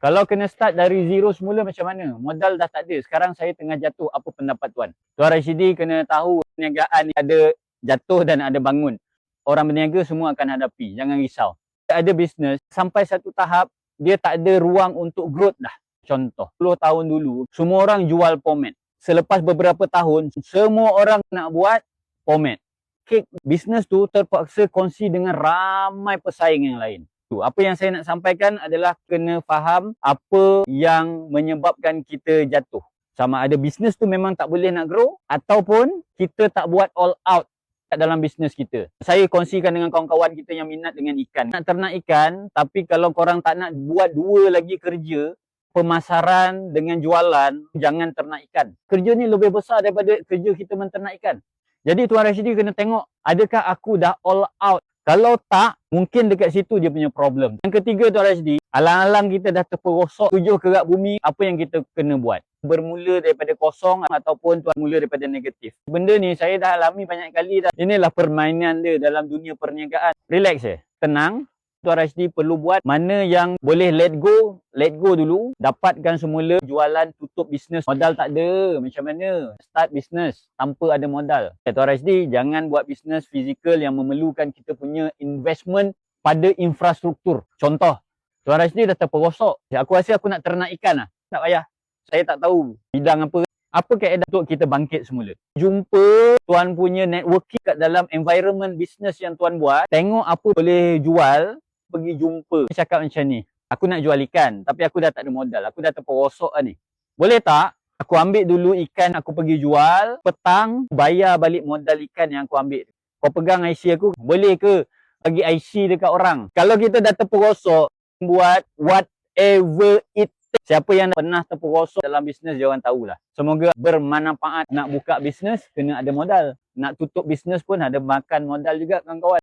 Kalau kena start dari zero semula macam mana? Modal dah tak ada. Sekarang saya tengah jatuh. Apa pendapat tuan? Tuan Rashidi kena tahu perniagaan ni ada jatuh dan ada bangun. Orang berniaga semua akan hadapi. Jangan risau. Ada bisnes sampai satu tahap dia tak ada ruang untuk growth dah. Contoh, 10 tahun dulu semua orang jual pomade. Selepas beberapa tahun semua orang nak buat pomade. Kek bisnes tu terpaksa kongsi dengan ramai pesaing yang lain. Apa yang saya nak sampaikan adalah kena faham apa yang menyebabkan kita jatuh. Sama ada bisnes tu memang tak boleh nak grow ataupun kita tak buat all out dalam bisnes kita. Saya kongsikan dengan kawan-kawan kita yang minat dengan ikan. Nak ternak ikan, tapi kalau korang tak nak buat dua lagi kerja, pemasaran dengan jualan, jangan ternak ikan. Kerja ni lebih besar daripada kerja kita menternak ikan. Jadi Tuan Rashidi kena tengok, adakah aku dah all out? Kalau tak, mungkin dekat situ dia punya problem. Yang ketiga Tuan Rashidi, alang-alang kita dah terperosok 7 kerak bumi, apa yang kita kena buat? Bermula daripada kosong ataupun tuan mula daripada negatif. Benda ni saya dah alami banyak kali dah. Inilah permainan dia dalam dunia perniagaan. Relax je, tenang. Tuan Rashidi perlu buat mana yang boleh let go dulu. Dapatkan semula jualan, tutup bisnes. Modal tak ada. Macam mana? Start bisnes tanpa ada modal. Tuan Rashidi, jangan buat bisnes fizikal yang memerlukan kita punya investment pada infrastruktur. Contoh, Tuan Rashidi dah terperosok. Aku rasa aku nak ternak ikan lah. Tak payah. Saya tak tahu bidang apa. Apa kaedah untuk kita bangkit semula? Jumpa tuan punya networking kat dalam environment bisnes yang tuan buat. Tengok apa boleh jual. Pergi jumpa. Cakap macam ni. Aku nak jual ikan. Tapi aku dah tak ada modal. Aku dah terperosok lah ni. Boleh tak? Aku ambil dulu ikan. Aku pergi jual. Petang. Bayar balik modal ikan yang aku ambil. Kau pegang IC aku. Boleh ke? Bagi IC dekat orang. Kalau kita dah terperosok. Buat whatever it. Siapa yang pernah terperosok dalam bisnes, dia orang tahulah. Semoga bermanfaat. Nak buka bisnes, kena ada modal. Nak tutup bisnes pun ada makan modal juga kawan-kawan.